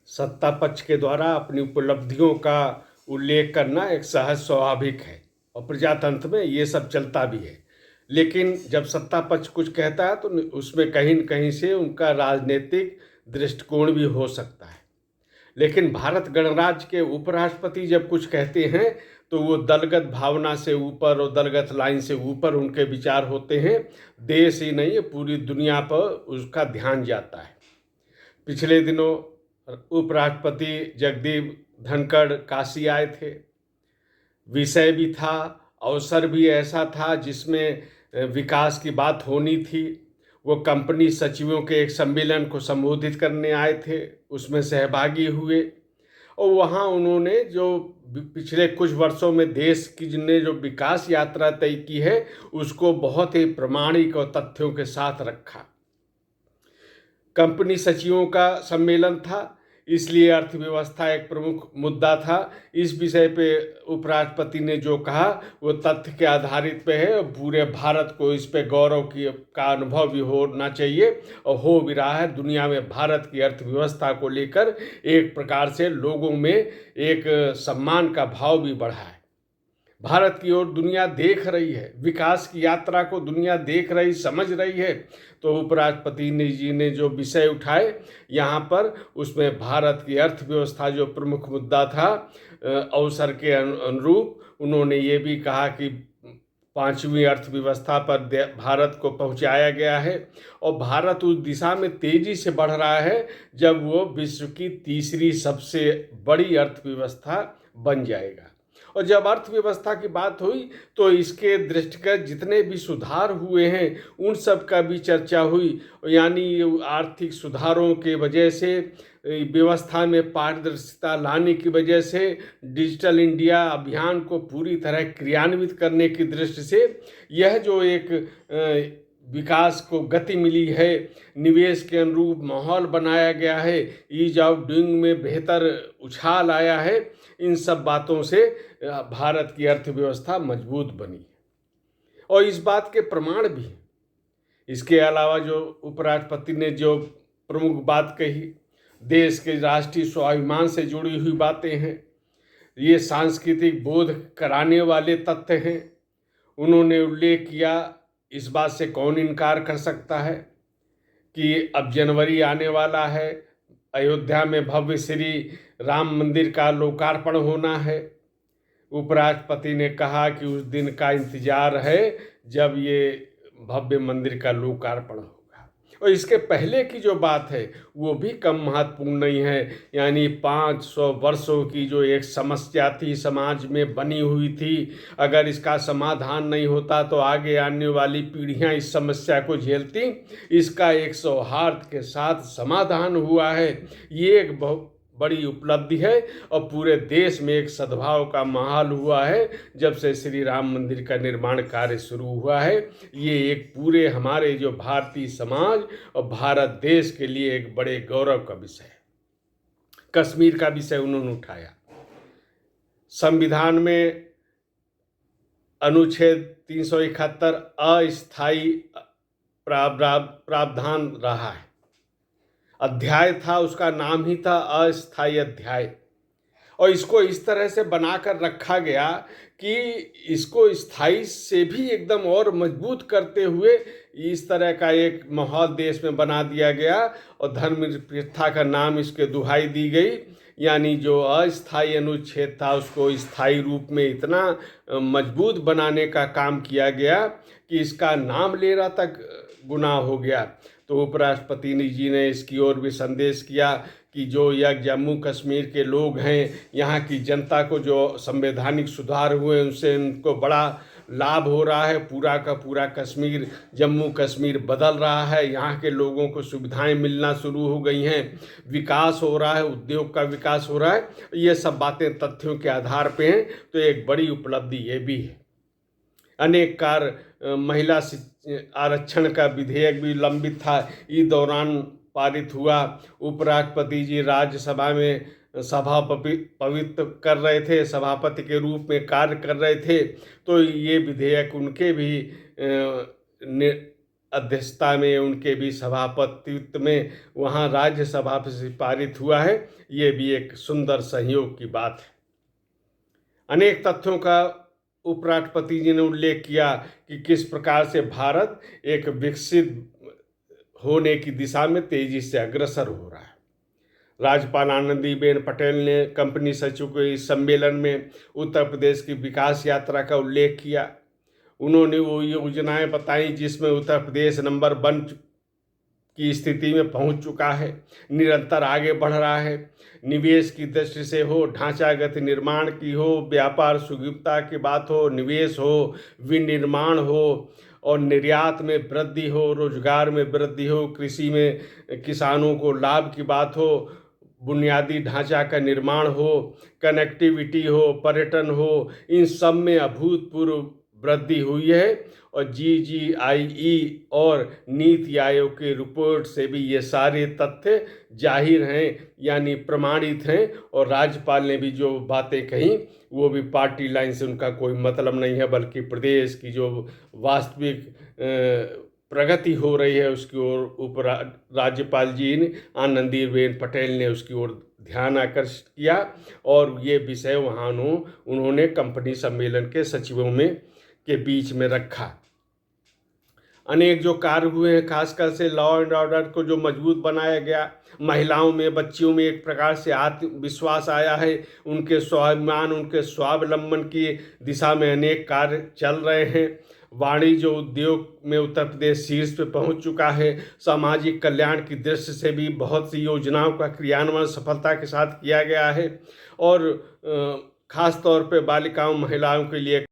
सत्ता पक्ष के द्वारा अपनी उपलब्धियों का उल्लेख करना एक सहज स्वाभाविक है और प्रजातंत्र में ये सब चलता भी है। लेकिन जब सत्ता पक्ष कुछ कहता है तो उसमें कहीं न कहीं से उनका राजनीतिक दृष्टिकोण भी हो सकता है। लेकिन भारत गणराज्य के उपराष्ट्रपति जब कुछ कहते हैं तो वो दलगत भावना से ऊपर और दलगत लाइन से ऊपर उनके विचार होते हैं। देश ही नहीं, पूरी दुनिया पर उसका ध्यान जाता है। पिछले दिनों उपराष्ट्रपति जगदीप धनखड़ काशी आए थे। विषय भी था, अवसर भी ऐसा था जिसमें विकास की बात होनी थी। वो कंपनी सचिवों के एक सम्मेलन को संबोधित करने आए थे, उसमें सहभागी हुए और वहाँ उन्होंने जो पिछले कुछ वर्षों में देश की ने जो विकास यात्रा तय की है उसको बहुत ही प्रामाणिक और तथ्यों के साथ रखा। कंपनी सचिवों का सम्मेलन था, इसलिए अर्थव्यवस्था एक प्रमुख मुद्दा था। इस विषय पे उपराष्ट्रपति ने जो कहा वो तथ्य के आधारित पे है और पूरे भारत को इस पे गौरव का अनुभव भी होना चाहिए और हो भी रहा है। दुनिया में भारत की अर्थव्यवस्था को लेकर एक प्रकार से लोगों में एक सम्मान का भाव भी बढ़ा है। भारत की ओर दुनिया देख रही है, विकास की यात्रा को दुनिया देख रही, समझ रही है। तो उपराष्ट्रपति जी ने जो विषय उठाए यहाँ पर, उसमें भारत की अर्थव्यवस्था जो प्रमुख मुद्दा था, अवसर के अनुरूप उन्होंने ये भी कहा कि 5वीं अर्थव्यवस्था पर भारत को पहुंचाया गया है और भारत उस दिशा में तेजी से बढ़ रहा है जब वो विश्व की तीसरी सबसे बड़ी अर्थव्यवस्था बन जाएगा। और जब अर्थव्यवस्था की बात हुई तो इसके दृष्टिगत जितने भी सुधार हुए हैं उन सब का भी चर्चा हुई। यानी आर्थिक सुधारों के वजह से, व्यवस्था में पारदर्शिता लाने की वजह से, डिजिटल इंडिया अभियान को पूरी तरह क्रियान्वित करने की दृष्टि से यह जो एक विकास को गति मिली है, निवेश के अनुरूप माहौल बनाया गया है, ईज ऑफ डूइंग में बेहतर उछाल आया है, इन सब बातों से भारत की अर्थव्यवस्था मजबूत बनी और इस बात के प्रमाण भी हैं। इसके अलावा जो उपराष्ट्रपति ने जो प्रमुख बात कही, देश के राष्ट्रीय स्वाभिमान से जुड़ी हुई बातें हैं, ये सांस्कृतिक बोध कराने वाले तथ्य हैं। उन्होंने उल्लेख किया, इस बात से कौन इनकार कर सकता है कि अब जनवरी आने वाला है, अयोध्या में भव्य श्री राम मंदिर का लोकार्पण होना है। उपराष्ट्रपति ने कहा कि उस दिन का इंतजार है जब ये भव्य मंदिर का लोकार्पण होगा। और इसके पहले की जो बात है वो भी कम महत्वपूर्ण नहीं है। यानी 500 वर्षों की जो एक समस्या थी, समाज में बनी हुई थी, अगर इसका समाधान नहीं होता तो आगे आने वाली पीढ़ियां इस समस्या को झेलती। इसका एक सौहार्द के साथ समाधान हुआ है। ये एक बहुत बड़ी उपलब्धि है और पूरे देश में एक सद्भाव का माहौल हुआ है जब से श्री राम मंदिर का निर्माण कार्य शुरू हुआ है। ये एक पूरे हमारे जो भारतीय समाज और भारत देश के लिए एक बड़े गौरव का विषय है। कश्मीर का विषय उन्होंने उठाया। संविधान में अनुच्छेद 371 अस्थायी प्रावधान रहा है। अध्याय था, उसका नाम ही था अस्थायी अध्याय, और इसको इस तरह से बनाकर रखा गया कि इसको स्थायी से भी एकदम और मजबूत करते हुए इस तरह का एक माहौल देश में बना दिया गया और धर्मनिरपेक्षता का नाम इसके दुहाई दी गई। यानी जो अस्थायी अनुच्छेद था उसको स्थायी रूप में इतना मजबूत बनाने का काम किया गया कि इसका नाम लेना तक गुनाह हो गया। तो उपराष्ट्रपति जी ने इसकी ओर भी संदेश किया कि जो यह जम्मू कश्मीर के लोग हैं, यहाँ की जनता को जो संवैधानिक सुधार हुए उनसे उनको बड़ा लाभ हो रहा है। पूरा का पूरा कश्मीर, जम्मू कश्मीर बदल रहा है, यहाँ के लोगों को सुविधाएं मिलना शुरू हो गई हैं, विकास हो रहा है, उद्योग का विकास हो रहा है। ये सब बातें तथ्यों के आधार पे हैं, तो एक बड़ी उपलब्धि ये भी है। अनेक कार्य, महिला आरक्षण का विधेयक भी लंबित था, इस दौरान पारित हुआ। उपराष्ट्रपति जी राज्यसभा में सभा पवित्र कर रहे थे, सभापति के रूप में कार्य कर रहे थे। तो ये विधेयक उनके भी अध्यक्षता में, उनके भी सभापतित्व में वहाँ राज्यसभा से पारित हुआ है। ये भी एक सुंदर संयोग की बात है। अनेक तथ्यों का उपराष्ट्रपति जी ने उल्लेख किया कि किस प्रकार से भारत एक विकसित होने की दिशा में तेजी से अग्रसर हो रहा है। राज्यपाल आनंदीबेन पटेल ने कंपनी सचिव के इस सम्मेलन में उत्तर प्रदेश की विकास यात्रा का उल्लेख किया। उन्होंने वो योजनाएं बताई जिसमें उत्तर प्रदेश नंबर 1 की स्थिति में पहुंच चुका है, निरंतर आगे बढ़ रहा है। निवेश की दृष्टि से हो, ढांचागत निर्माण की हो, व्यापार सुगमता की बात हो, निवेश हो, विनिर्माण हो और निर्यात में वृद्धि हो, रोजगार में वृद्धि हो, कृषि में किसानों को लाभ की बात हो, बुनियादी ढांचा का निर्माण हो, कनेक्टिविटी हो, पर्यटन हो, इन सब में अभूतपूर्व वृद्धि हुई है। और GGIE और नीति आयोग की रिपोर्ट से भी ये सारे तथ्य जाहिर हैं, यानी प्रमाणित हैं। और राज्यपाल ने भी जो बातें कही वो भी पार्टी लाइन से उनका कोई मतलब नहीं है, बल्कि प्रदेश की जो वास्तविक प्रगति हो रही है उसकी ओर राज्यपाल जी ने, आनंदीबेन पटेल ने उसकी ओर ध्यान आकर्षित किया। और ये विषय वहाँ उन्होंने कंपनी सम्मेलन के सचिवों में के बीच में रखा। अनेक जो कार्य हुए हैं, खासकर से लॉ एंड ऑर्डर को जो मजबूत बनाया गया, महिलाओं में, बच्चियों में एक प्रकार से आत्मविश्वास आया है, उनके स्वाभिमान, उनके स्वावलंबन की दिशा में अनेक कार्य चल रहे हैं। वाणिज्य उद्योग में उत्तर प्रदेश शीर्ष पे पहुंच चुका है। सामाजिक कल्याण की दृष्टि से भी बहुत सी योजनाओं का क्रियान्वयन सफलता के साथ किया गया है। और खास तौर पे बालिकाओं, महिलाओं के लिए